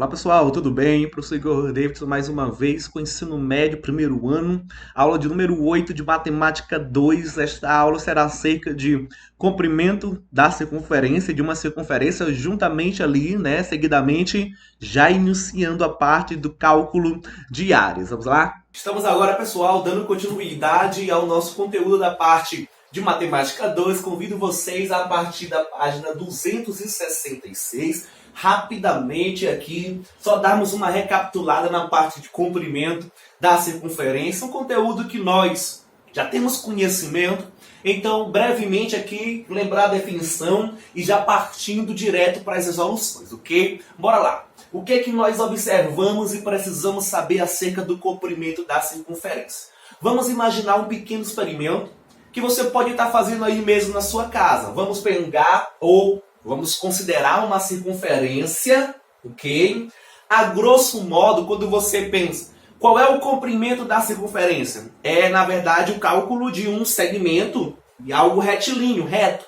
Olá pessoal, tudo bem? Professor Davidson mais uma vez com o ensino médio, primeiro ano, aula de número 8 de matemática 2. Esta aula será acerca de comprimento da circunferência, de uma circunferência, juntamente ali, né, seguidamente, já iniciando a parte do cálculo de áreas. Vamos lá? Estamos agora, pessoal, dando continuidade ao nosso conteúdo da parte de matemática 2. Convido vocês a partir da página 266, rapidamente aqui, só darmos uma recapitulada na parte de comprimento da circunferência, um conteúdo que nós já temos conhecimento. Então, brevemente aqui, lembrar a definição e já partindo direto para as resoluções, ok? Bora lá. O que é que nós observamos e precisamos saber acerca do comprimento da circunferência? Vamos imaginar um pequeno experimento que você pode estar fazendo aí mesmo na sua casa. Vamos pegar ou vamos considerar uma circunferência, ok? A grosso modo, quando você pensa, qual é o comprimento da circunferência? É, na verdade, o cálculo de um segmento de algo retilíneo, reto.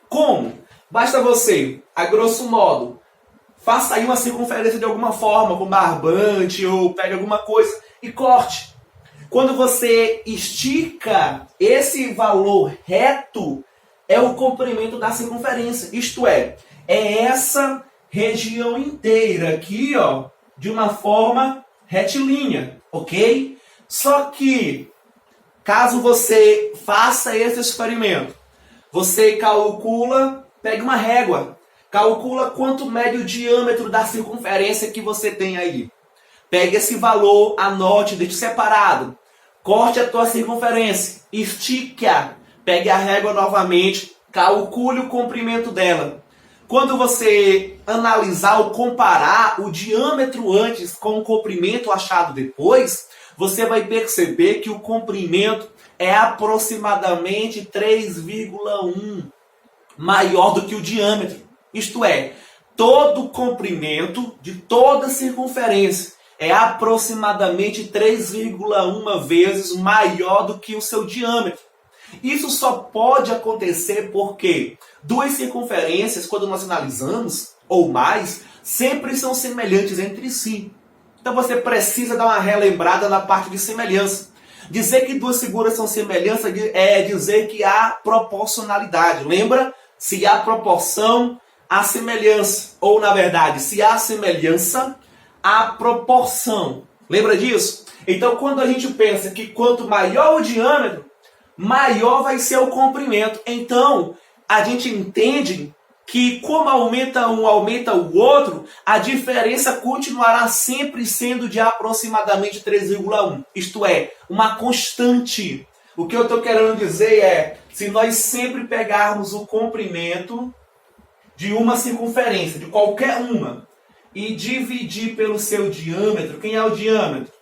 Como? Basta você, a grosso modo, faça aí uma circunferência de alguma forma, com barbante ou pegue alguma coisa e corte. Quando você estica esse valor reto, é o comprimento da circunferência. Isto é essa região inteira aqui, ó, de uma forma retilínea, ok? Só que, caso você faça esse experimento, você calcula, pega uma régua, calcula quanto mede o diâmetro da circunferência que você tem aí. Pegue esse valor, anote, deixe separado. Corte a tua circunferência, estica, pegue a régua novamente, calcule o comprimento dela. Quando você analisar ou comparar o diâmetro antes com o comprimento achado depois, você vai perceber que o comprimento é aproximadamente 3,1 maior do que o diâmetro. Isto é, todo o comprimento de toda a circunferência é aproximadamente 3,1 vezes maior do que o seu diâmetro. Isso só pode acontecer porque duas circunferências, quando nós analisamos, ou mais, sempre são semelhantes entre si. Então você precisa dar uma relembrada na parte de semelhança. Dizer que duas figuras são semelhantes é dizer que há proporcionalidade. Lembra? Se há proporção, há semelhança. Ou, na verdade, se há semelhança, há proporção. Lembra disso? Então, quando a gente pensa que quanto maior o diâmetro, maior vai ser o comprimento. Então, a gente entende que como aumenta um, aumenta o outro, a diferença continuará sempre sendo de aproximadamente 3,1. Isto é, uma constante. O que eu estou querendo dizer é, se nós sempre pegarmos o comprimento de uma circunferência, de qualquer uma, e dividir pelo seu diâmetro, quem é o diâmetro?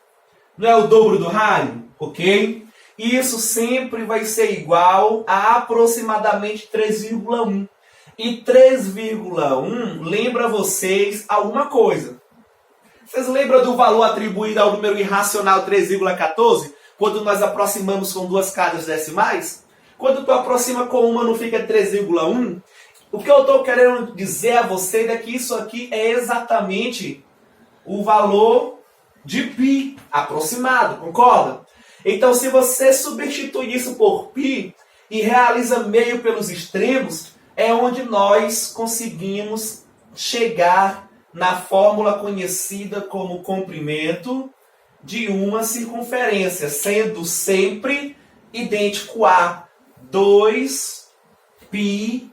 Não é o dobro do raio? Ok? Isso sempre vai ser igual a aproximadamente 3,1. E 3,1 lembra vocês alguma coisa. Vocês lembram do valor atribuído ao número irracional 3,14? Quando nós aproximamos com duas casas decimais? Quando tu aproxima com uma não fica 3,1? O que eu estou querendo dizer a vocês é que isso aqui é exatamente o valor de π aproximado, concorda? Então, se você substitui isso por π e realiza meio pelos extremos, é onde nós conseguimos chegar na fórmula conhecida como comprimento de uma circunferência, sendo sempre idêntico a 2πr,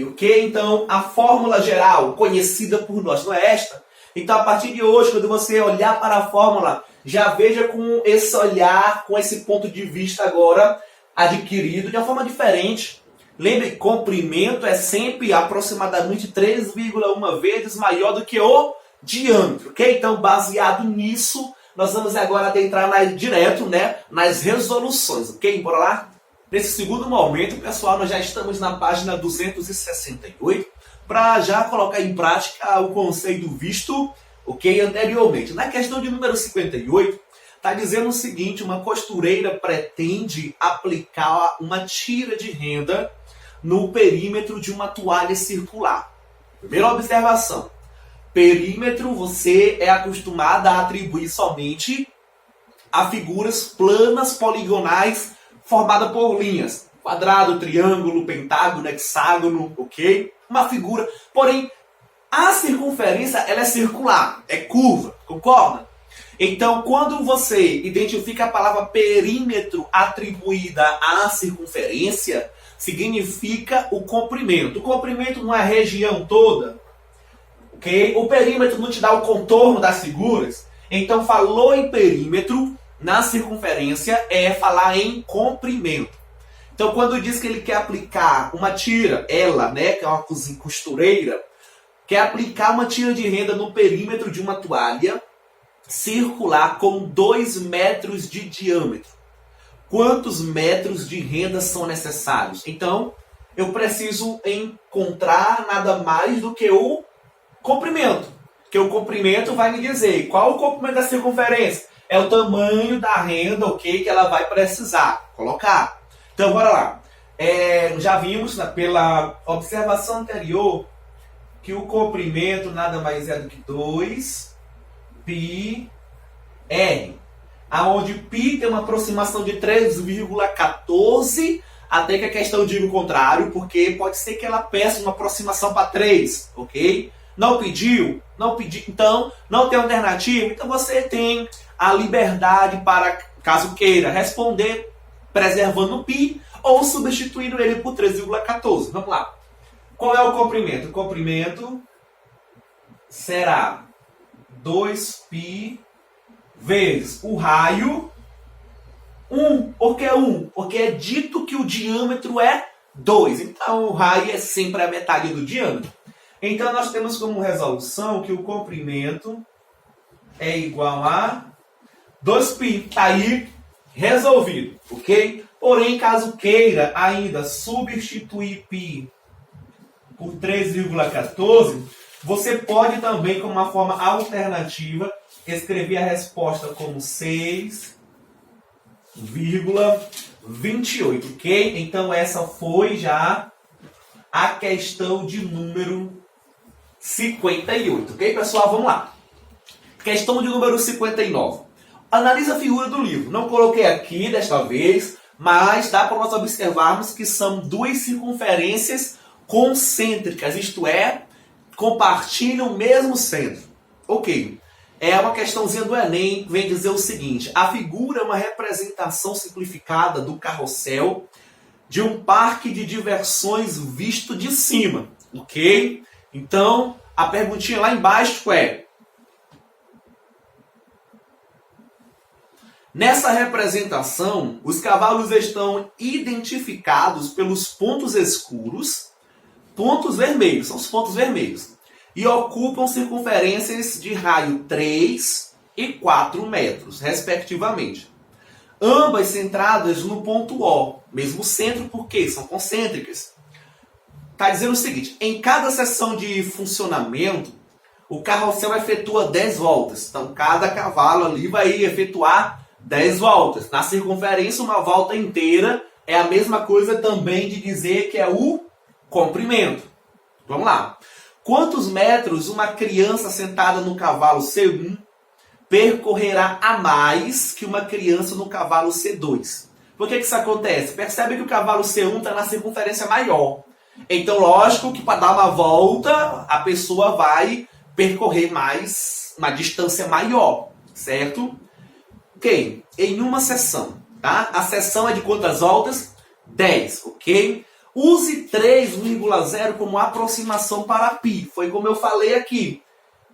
ok? Então, a fórmula geral conhecida por nós não é esta? Então, a partir de hoje, quando você olhar para a fórmula, já veja com esse olhar, com esse ponto de vista agora adquirido de uma forma diferente. Lembre, comprimento é sempre aproximadamente 3,1 vezes maior do que o diâmetro, ok? Então, baseado nisso, nós vamos agora adentrar direto, né, nas resoluções, ok? Bora lá? Nesse segundo momento, pessoal, nós já estamos na página 268 para já colocar em prática o conceito visto, ok, anteriormente. Na questão de número 58, está dizendo o seguinte: uma costureira pretende aplicar uma tira de renda no perímetro de uma toalha circular. Primeira observação: Perímetro você é acostumado a atribuir somente a figuras planas poligonais formadas por linhas. Quadrado, triângulo, pentágono, hexágono, ok? Uma figura. Porém, a circunferência ela é circular, é curva, concorda? Então, quando você identifica a palavra perímetro atribuída à circunferência, significa o comprimento. O comprimento não é a região toda, ok? O perímetro não te dá o contorno das figuras. Então, falou em perímetro, na circunferência, é falar em comprimento. Então, quando diz que ele quer aplicar uma tira, ela, né, que é uma costureira, quer aplicar uma tira de renda no perímetro de uma toalha circular com 2 metros de diâmetro. Quantos metros de renda são necessários? Então, eu preciso encontrar nada mais do que o comprimento. Que o comprimento vai me dizer qual o comprimento da circunferência. É o tamanho da renda, ok, que ela vai precisar colocar. Então, bora lá. Já vimos pela observação anterior que o comprimento nada mais é do que 2πr, aonde π tem uma aproximação de 3,14, até que a questão diga o contrário, porque pode ser que ela peça uma aproximação para 3, ok? Não pediu? Não pediu, então não tem alternativa, então você tem a liberdade para, caso queira, responder preservando o π ou substituindo ele por 3,14. Vamos lá. Qual é o comprimento? O comprimento será 2π vezes o raio 1. Por que 1? Porque é dito que o diâmetro é 2. Então o raio é sempre a metade do diâmetro. Então nós temos como resolução que o comprimento é igual a 2π. Está aí resolvido, ok? Porém, caso queira ainda substituir π por 3,14, você pode também, como uma forma alternativa, escrever a resposta como 6,28, ok? Então essa foi já a questão de número 58, ok, pessoal? Vamos lá. Questão de número 59. Analisa a figura do livro. Não coloquei aqui desta vez, mas dá para nós observarmos que são duas circunferências concêntricas, isto é, compartilham o mesmo centro. Ok. É uma questãozinha do Enem, vem dizer o seguinte: a figura é uma representação simplificada do carrossel de um parque de diversões visto de cima. Ok? Então, a perguntinha lá embaixo é: nessa representação, os cavalos estão identificados pelos pontos escuros, pontos vermelhos, são os pontos vermelhos, e ocupam circunferências de raio 3 e 4 metros, respectivamente. Ambas centradas no ponto O, mesmo centro, porque são concêntricas. Está dizendo o seguinte: em cada seção de funcionamento, o carrossel efetua 10 voltas. Então, cada cavalo ali vai efetuar 10 voltas. Na circunferência, uma volta inteira é a mesma coisa também de dizer que é o comprimento. Vamos lá. Quantos metros uma criança sentada no cavalo C1 percorrerá a mais que uma criança no cavalo C2? Por que isso acontece? Percebe que o cavalo C1 está na circunferência maior. Então, lógico que para dar uma volta, a pessoa vai percorrer mais, uma distância maior, certo? Ok, em uma seção, tá? A seção é de quantas voltas? 10, ok? Use 3,0 como aproximação para π. Foi como eu falei aqui.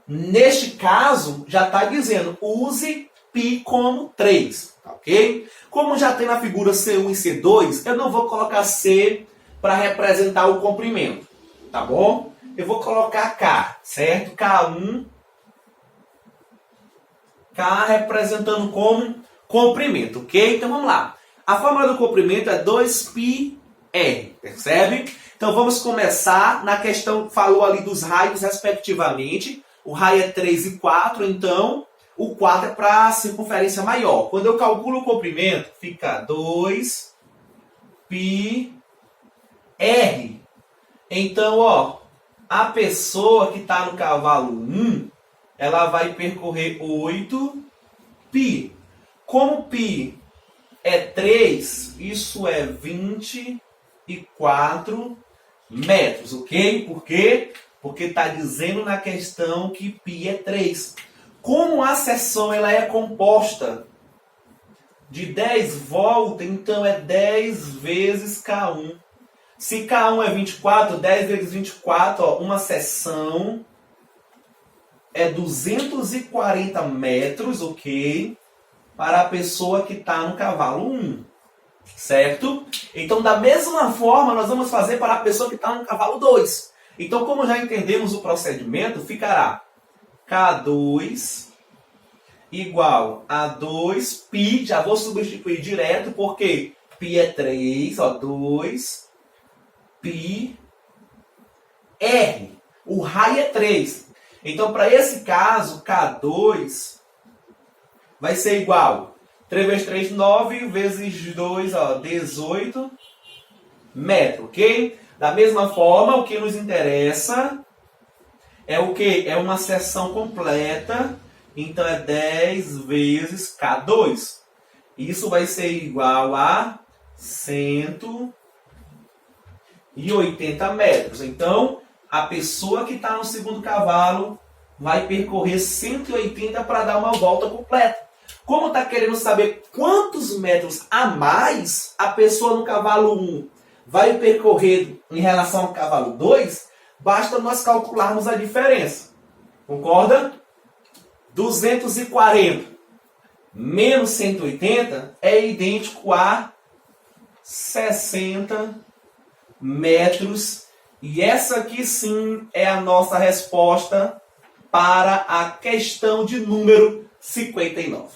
Neste caso, já está dizendo, use π como 3, ok? Como já tem na figura C1 e C2, eu não vou colocar C para representar o comprimento, tá bom? Eu vou colocar K, certo? K1, K representando como comprimento, ok? Então vamos lá. A fórmula do comprimento é 2πr, percebe? Então vamos começar na questão, falou ali dos raios respectivamente. O raio é 3 e 4, então o 4 é para a circunferência maior. Quando eu calculo o comprimento, fica 2πr. Então, ó, A pessoa que está no cavalo 1, ela vai percorrer 8π. Como π é 3, isso é 24 metros, ok? Por quê? Porque está dizendo na questão que π é 3. Como a seção ela é composta de 10 voltas, então é 10 vezes K1. Se K1 é 24, 10 vezes 24, ó, uma seção é 240 metros, ok? Para a pessoa que está no cavalo 1, certo? Então, da mesma forma, nós vamos fazer para a pessoa que está no cavalo 2. Então, como já entendemos o procedimento, ficará K2 igual a 2π, já vou substituir direto, porque π é 3, ó, 2πr. O raio é 3. Então, para esse caso, K2 vai ser igual 3 vezes 3, 9, vezes 2, ó, 18 metros, ok? Da mesma forma, o que nos interessa é o quê? É uma seção completa, então é 10 vezes K2. Isso vai ser igual a 180 metros. Então, a pessoa que está no segundo cavalo vai percorrer 180 para dar uma volta completa. Como está querendo saber quantos metros a mais a pessoa no cavalo 1 vai percorrer em relação ao cavalo 2, basta nós calcularmos a diferença. Concorda? 240 menos 180 é idêntico a 60 metros. E essa aqui sim é a nossa resposta para a questão de número 59.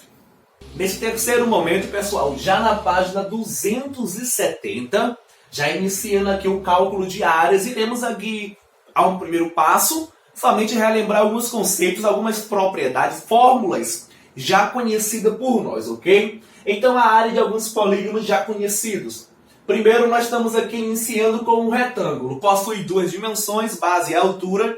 Nesse terceiro momento, pessoal, já na página 270, já iniciando aqui o cálculo de áreas, iremos aqui a um primeiro passo, somente relembrar alguns conceitos, algumas propriedades, fórmulas já conhecidas por nós, ok? Então, a área de alguns polígonos já conhecidos. Primeiro, nós estamos aqui iniciando com um retângulo. Possui duas dimensões, base e altura.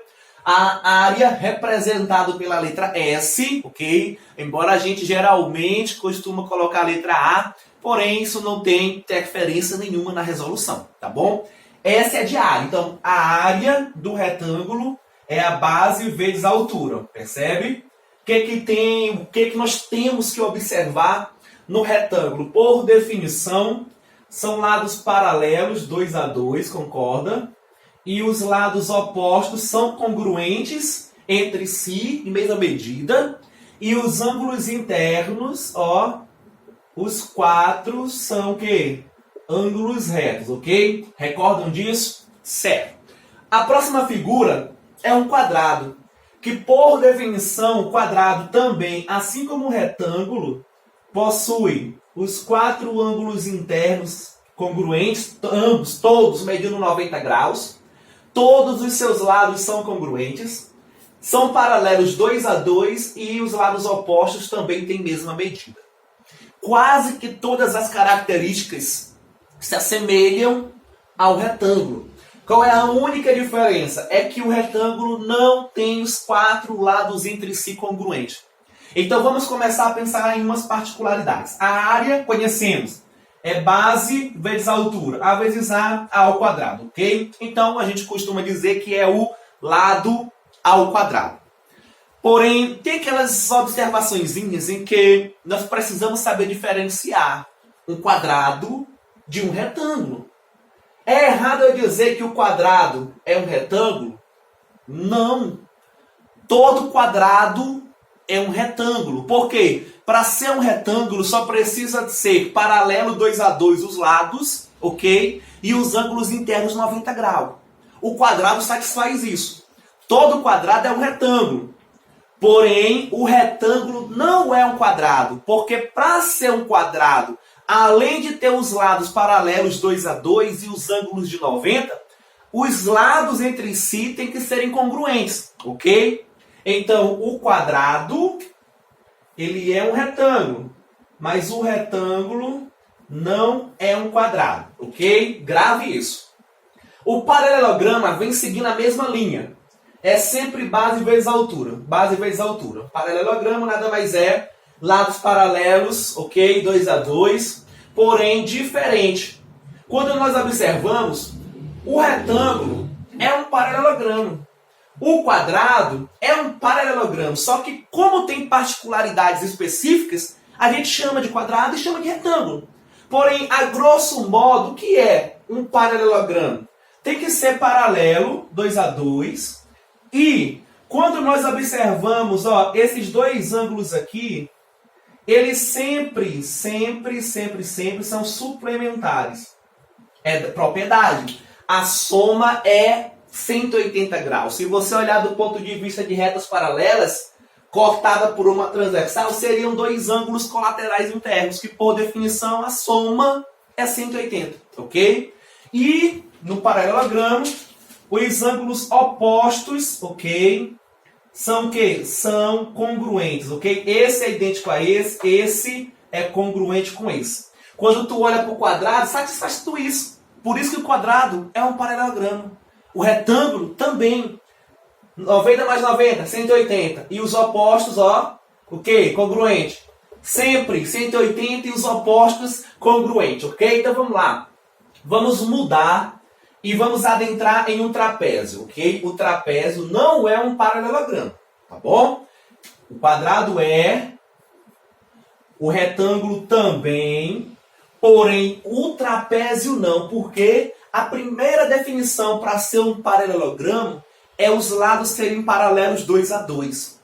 A área representada pela letra S, ok? Embora a gente geralmente costuma colocar a letra A, porém isso não tem interferência nenhuma na resolução, tá bom? Essa é de área. Então, a área do retângulo é a base vezes a altura, percebe? O que nós temos que observar no retângulo? Por definição, são lados paralelos, 2 a 2, concorda? E os lados opostos são congruentes entre si, em mesma medida. E os ângulos internos, ó, os 4 são o quê? Ângulos retos, ok? Recordam disso? Certo. A próxima figura é um quadrado, que por definição, o quadrado também, assim como o retângulo, possui os 4 ângulos internos congruentes, ambos, todos medindo 90 graus. Todos os seus lados são congruentes. São paralelos 2 a 2 e os lados opostos também têm mesma medida. Quase que todas as características se assemelham ao retângulo. Qual é a única diferença? É que o retângulo não tem os 4 lados entre si congruentes. Então vamos começar a pensar em umas particularidades. A área, conhecemos. É base vezes altura. A vezes A ao quadrado, ok? Então, a gente costuma dizer que é o lado ao quadrado. Porém, tem aquelas observaçõezinhas em que nós precisamos saber diferenciar um quadrado de um retângulo. É errado eu dizer que o quadrado é um retângulo? Não. Todo quadrado é um retângulo. Por quê? Para ser um retângulo, só precisa ser paralelo 2 a 2 os lados, ok? E os ângulos internos 90 graus. O quadrado satisfaz isso. Todo quadrado é um retângulo. Porém, o retângulo não é um quadrado. Porque para ser um quadrado, além de ter os lados paralelos 2 a 2 e os ângulos de 90, os lados entre si têm que serem congruentes, ok? Então, o quadrado, ele é um retângulo, mas o retângulo não é um quadrado, ok? Grave isso. O paralelograma vem seguindo a mesma linha. É sempre base vezes altura. Base vezes altura. Paralelograma nada mais é lados paralelos, ok? 2 a 2, porém diferente. Quando nós observamos, o retângulo é um paralelogramo. O quadrado é um paralelogramo. Só que como tem particularidades específicas, a gente chama de quadrado e chama de retângulo. Porém, a grosso modo, o que é um paralelogramo? Tem que ser paralelo, 2 a 2. E quando nós observamos, ó, esses dois ângulos aqui, eles sempre são suplementares. É propriedade. A soma é 180 graus. Se você olhar do ponto de vista de retas paralelas, cortada por uma transversal, seriam dois ângulos colaterais internos, que por definição a soma é 180, ok? E no paralelogramo, os ângulos opostos, ok? São o quê? São congruentes, ok? Esse é idêntico a esse é congruente com esse. Quando tu olha para o quadrado, satisfaz tudo isso. Por isso que o quadrado é um paralelogramo. O retângulo também. 90 mais 90, 180. E os opostos, ó, o quê? Congruente. Sempre 180 e os opostos congruentes, ok? Então vamos lá. Vamos mudar e vamos adentrar em um trapézio, ok? O trapézio não é um paralelogramo, tá bom? O quadrado é, o retângulo também, porém o trapézio não, porque a primeira definição para ser um paralelogramo é os lados serem paralelos 2 a 2.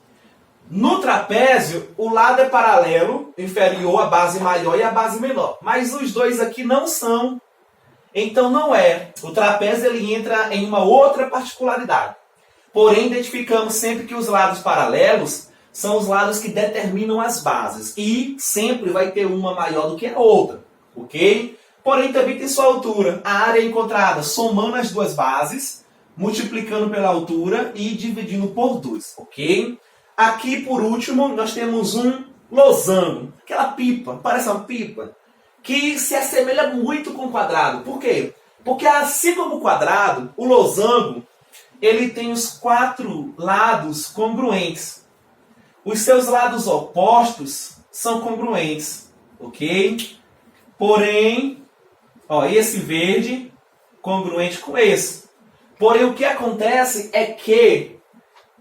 No trapézio, o lado é paralelo, inferior, a base maior e a base menor. Mas os dois aqui não são. Então não é. O trapézio ele entra em uma outra particularidade. Porém, identificamos sempre que os lados paralelos são os lados que determinam as bases. E sempre vai ter uma maior do que a outra. Ok? Porém, também tem sua altura. A área é encontrada somando as duas bases, multiplicando pela altura e dividindo por 2. Ok? Aqui, por último, nós temos um losango. Aquela pipa, parece uma pipa, que se assemelha muito com o quadrado. Por quê? Porque assim como o quadrado, o losango, ele tem os 4 lados congruentes. Os seus lados opostos são congruentes, ok? Porém, ó, esse verde congruente com esse. Porém, o que acontece é que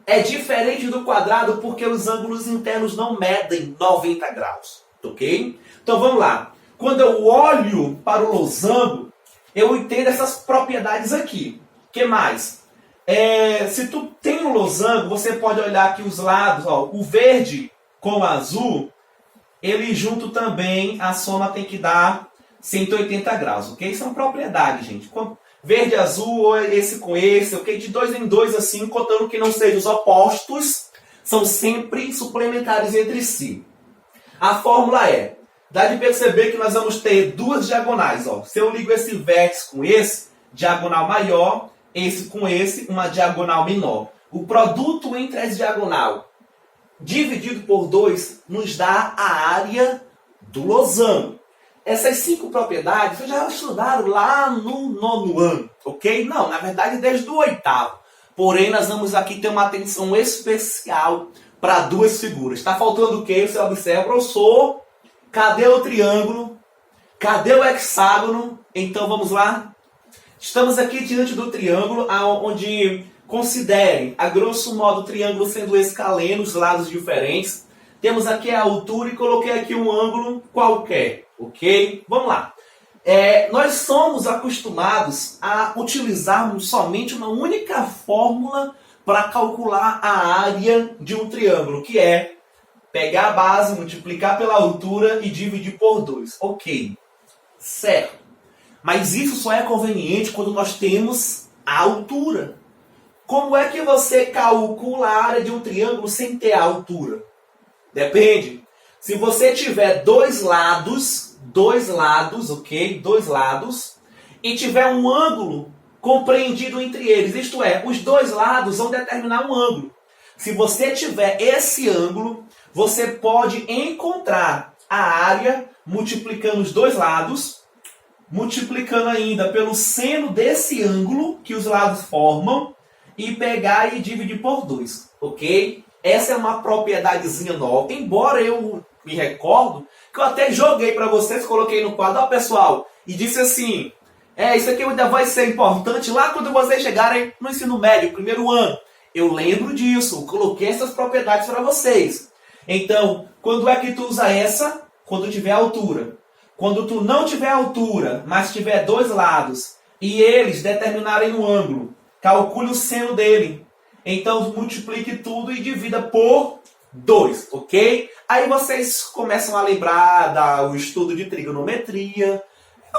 é diferente do quadrado porque os ângulos internos não medem 90 graus, ok? Então vamos lá. Quando eu olho para o losango, eu entendo essas propriedades aqui. O que mais? Se tu tem um losango, você pode olhar aqui os lados, ó, o verde com o azul, ele junto também, a soma tem que dar 180 graus, ok? São propriedades, gente. Verde, azul, ou esse com esse, ok? De 2 em 2 assim, contando que não sejam os opostos, são sempre suplementares entre si. A fórmula é, dá de perceber que nós vamos ter duas diagonais, ó. Se eu ligo esse vértice com esse, diagonal maior, esse com esse, uma diagonal menor. O produto entre as diagonais dividido por 2 nos dá a área do losango. Essas 5 propriedades vocês já estudaram lá no 9º ano, ok? Não, na verdade desde o 8º. Porém, nós vamos aqui ter uma atenção especial para duas figuras. Está faltando o quê? Você observa, professor, cadê o triângulo? Cadê o hexágono? Então vamos lá. Estamos aqui diante do triângulo, onde considerem, a grosso modo, o triângulo sendo escaleno, os lados diferentes. Temos aqui a altura e coloquei aqui um ângulo qualquer, ok? Vamos lá. Nós somos acostumados a utilizarmos somente uma única fórmula para calcular a área de um triângulo, que é pegar a base, multiplicar pela altura e dividir por 2. Ok, certo. Mas isso só é conveniente quando nós temos a altura. Como é que você calcula a área de um triângulo sem ter a altura? Depende. Se você tiver dois lados, ok? 2 lados, e tiver um ângulo compreendido entre eles, isto é, os 2 lados vão determinar um ângulo. Se você tiver esse ângulo, você pode encontrar a área multiplicando os 2 lados multiplicando ainda pelo seno desse ângulo que os lados formam e pegar e dividir por 2, ok? Essa é uma propriedadezinha nova, embora eu me recordo que eu até joguei para vocês, coloquei no quadro, ó pessoal, e disse assim, isso aqui ainda vai ser importante lá quando vocês chegarem no ensino médio, primeiro ano. Eu lembro disso, eu coloquei essas propriedades para vocês. Então, quando é que tu usa essa? Quando tiver altura. Quando tu não tiver altura, mas tiver dois lados, e eles determinarem um ângulo, calcule o seno dele. Então, multiplique tudo e divida por 2, ok? Aí vocês começam a lembrar do estudo de trigonometria,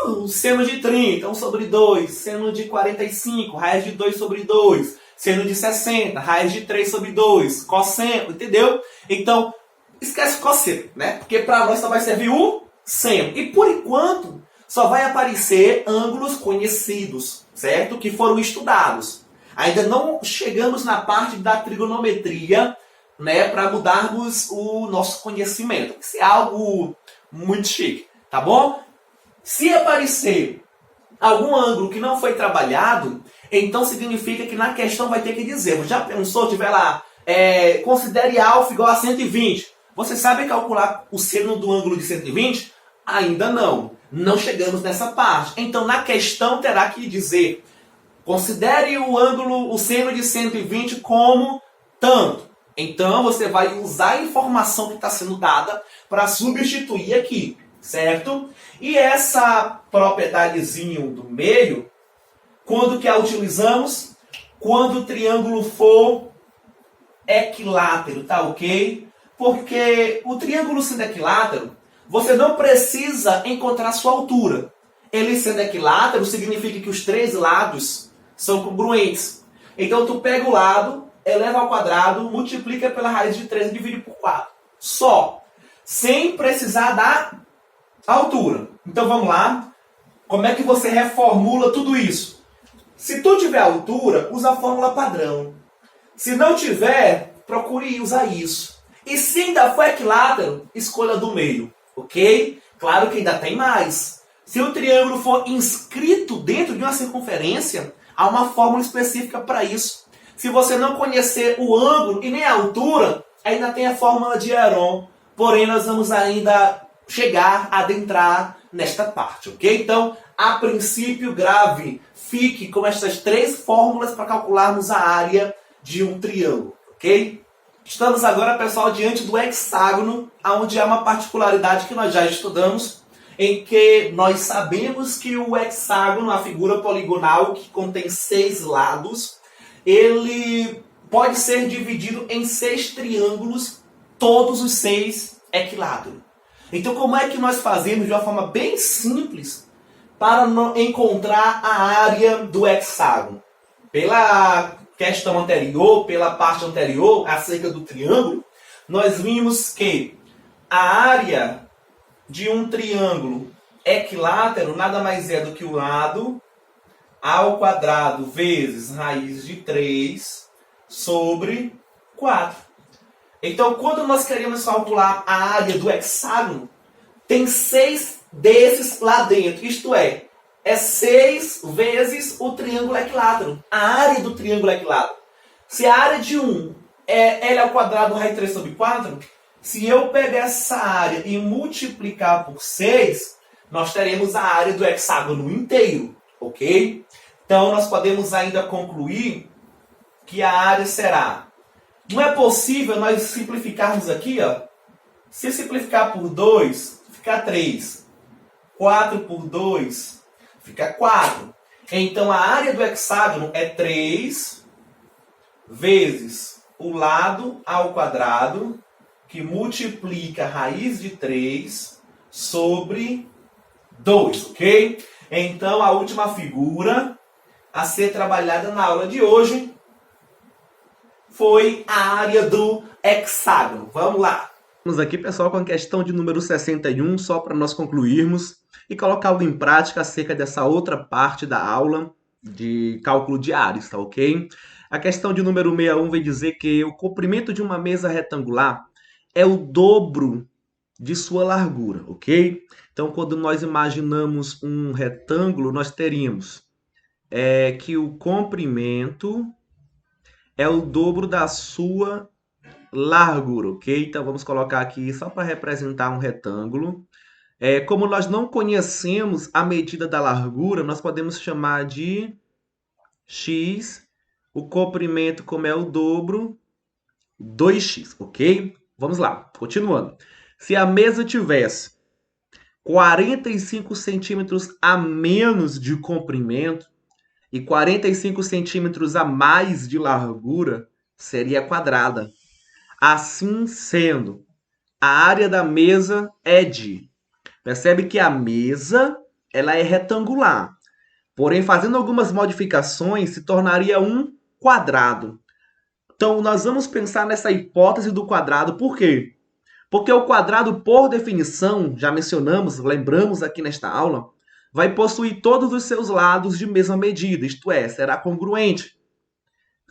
o seno de 30, 1 sobre 2, seno de 45, raiz de 2 sobre 2, seno de 60, raiz de 3 sobre 2, cosseno, entendeu? Então, esquece o cosseno, né? Porque para nós só vai servir o seno. E por enquanto, só vai aparecer ângulos conhecidos, certo? Que foram estudados. Ainda não chegamos na parte da trigonometria, né? Para mudarmos o nosso conhecimento. Isso é algo muito chique, tá bom? Se aparecer algum ângulo que não foi trabalhado, então significa que na questão vai ter que dizer, já pensou, tiver lá, considere alfa igual a 120. Você sabe calcular o seno do ângulo de 120? Ainda não. Não chegamos nessa parte. Então na questão terá que dizer, considere o seno de 120 como tanto. Então você vai usar a informação que está sendo dada para substituir aqui, certo? E essa propriedadezinha do meio, quando que a utilizamos? Quando o triângulo for equilátero, tá ok? Porque o triângulo sendo equilátero, você não precisa encontrar sua altura. Ele sendo equilátero significa que os três lados são congruentes. Então tu pega o lado, eleva ao quadrado, multiplica pela raiz de 3 e divide por 4. Só. Sem precisar da altura. Então vamos lá. Como é que você reformula tudo isso? Se tu tiver altura, usa a fórmula padrão. Se não tiver, procure usar isso. E se ainda for equilátero, escolha do meio. Ok? Claro que ainda tem mais. Se o triângulo for inscrito dentro de uma circunferência, há uma fórmula específica para isso. Se você não conhecer o ângulo e nem a altura, ainda tem a fórmula de Heron. Porém, nós vamos ainda chegar, adentrar nesta parte, ok? Então, a princípio, grave, fique com estas três fórmulas para calcularmos a área de um triângulo, ok? Estamos agora, pessoal, diante do hexágono, onde há uma particularidade que nós já estudamos, em que nós sabemos que o hexágono, a figura poligonal que contém 6 lados, ele pode ser dividido em 6 triângulos, todos os 6 equiláteros. Então, como é que nós fazemos de uma forma bem simples para encontrar a área do hexágono? Pela questão anterior, pela parte anterior, acerca do triângulo, nós vimos que a área de um triângulo equilátero nada mais é do que o lado ao quadrado vezes raiz de 3 sobre 4. Então, quando nós queremos calcular a área do hexágono, tem 6 desses lá dentro. Isto é 6 vezes o triângulo equilátero. A área do triângulo equilátero. Se a área de um é L ao quadrado raiz de 3 sobre 4, se eu pegar essa área e multiplicar por 6, nós teremos a área do hexágono inteiro. Ok? Então, nós podemos ainda concluir que a área será... Não é possível nós simplificarmos aqui, ó. Se simplificar por 2, fica 3. 4 por 2, fica 4. Então, a área do hexágono é 3 vezes o lado ao quadrado, que multiplica a raiz de 3 sobre 2, ok? Então, a última figura a ser trabalhada na aula de hoje foi a área do hexágono. Vamos lá. Vamos aqui, pessoal, com a questão de número 61, só para nós concluirmos e colocá-lo em prática acerca dessa outra parte da aula de cálculo de áreas, tá ok? A questão de número 61 vem dizer que o comprimento de uma mesa retangular é o dobro de sua largura, ok? Então, quando nós imaginamos um retângulo, nós teríamos que o comprimento é o dobro da sua largura, ok? Então, vamos colocar aqui só para representar um retângulo. Como nós não conhecemos a medida da largura, nós podemos chamar de x, o comprimento, como é o dobro, 2x, ok? Vamos lá, continuando. Se a mesa tivesse 45 centímetros a menos de comprimento e 45 centímetros a mais de largura, seria quadrada. Assim sendo, a área da mesa é de... Percebe que a mesa ela é retangular. Porém, fazendo algumas modificações, se tornaria um quadrado. Então, nós vamos pensar nessa hipótese do quadrado. Por quê? Porque o quadrado, por definição, já mencionamos, lembramos aqui nesta aula, vai possuir todos os seus lados de mesma medida, isto é, será congruente.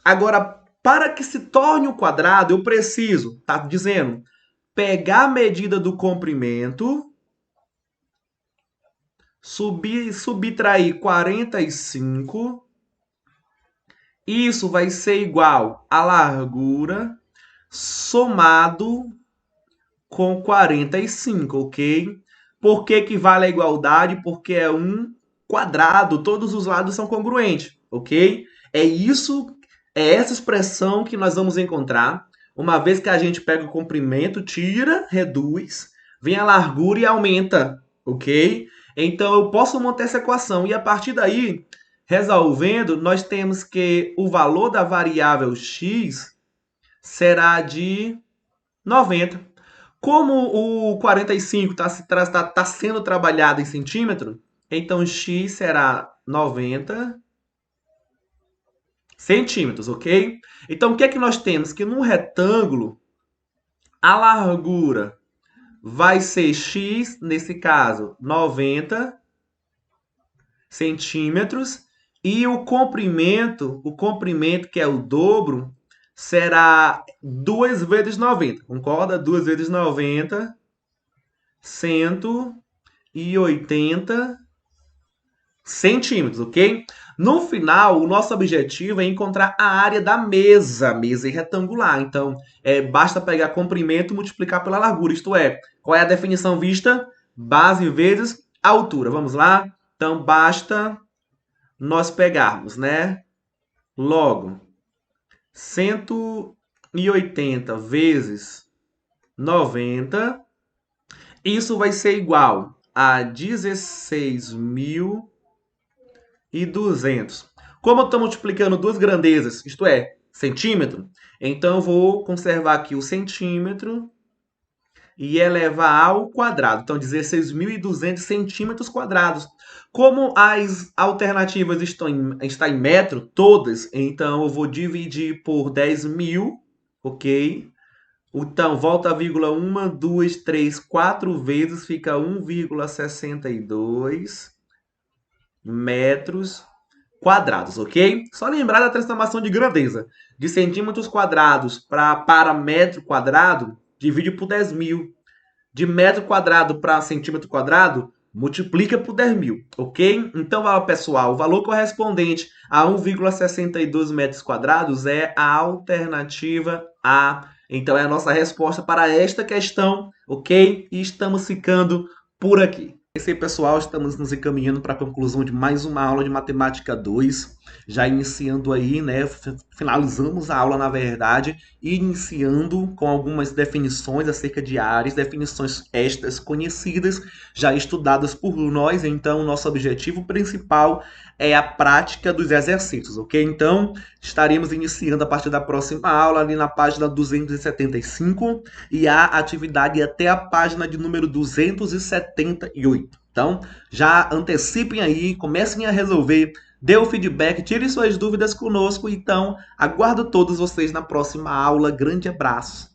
Agora, para que se torne um quadrado, eu preciso, tá dizendo, pegar a medida do comprimento, subtrair 45, isso vai ser igual a largura somado com 45, ok? Por que vale a igualdade? Porque é um quadrado, todos os lados são congruentes, ok? É essa expressão que nós vamos encontrar, uma vez que a gente pega o comprimento, tira, reduz, vem a largura e aumenta, ok? Então, eu posso montar essa equação e, a partir daí, resolvendo, nós temos que o valor da variável x será de 90. Como o 45 está sendo trabalhado em centímetro, então x será 90 centímetros, ok? Então, o que é que nós temos? Que num retângulo, a largura vai ser x, nesse caso, 90 centímetros, e o comprimento que é o dobro, será 2 vezes 90, concorda? 2 vezes 90, 180 centímetros, ok? No final, o nosso objetivo é encontrar a área da mesa retangular. Então, basta pegar comprimento e multiplicar pela largura. Isto é, qual é a definição vista? Base vezes altura. Vamos lá? Então, basta nós pegarmos, né? Logo, 180 vezes 90, isso vai ser igual a 16.200. Como eu estou multiplicando duas grandezas, isto é, centímetro, então eu vou conservar aqui o centímetro e elevar ao quadrado. Então, 16.200 centímetros quadrados. Como as alternativas estão em metro, todas, então eu vou dividir por 10.000, ok? Então, volta a vírgula 1, 2, 3, 4 vezes, fica 1,62 metros quadrados, ok? Só lembrar da transformação de grandeza. De centímetros quadrados para metro quadrado, divide por 10.000. De metro quadrado para centímetro quadrado, multiplica por 10.000, ok? Então, pessoal, o valor correspondente a 1,62 metros quadrados é a alternativa A. Então, é a nossa resposta para esta questão, ok? E estamos ficando por aqui. É isso aí, pessoal, estamos nos encaminhando para a conclusão de mais uma aula de Matemática 2, já iniciando aí, né, finalizamos a aula, na verdade, e iniciando com algumas definições acerca de áreas, definições estas conhecidas, já estudadas por nós. Então, o nosso objetivo principal é a prática dos exercícios, ok? Então, estaremos iniciando a partir da próxima aula, ali na página 275, e a atividade até a página de número 278. Então, já antecipem aí, comecem a resolver, dê o feedback, tire suas dúvidas conosco. Então, aguardo todos vocês na próxima aula. Grande abraço!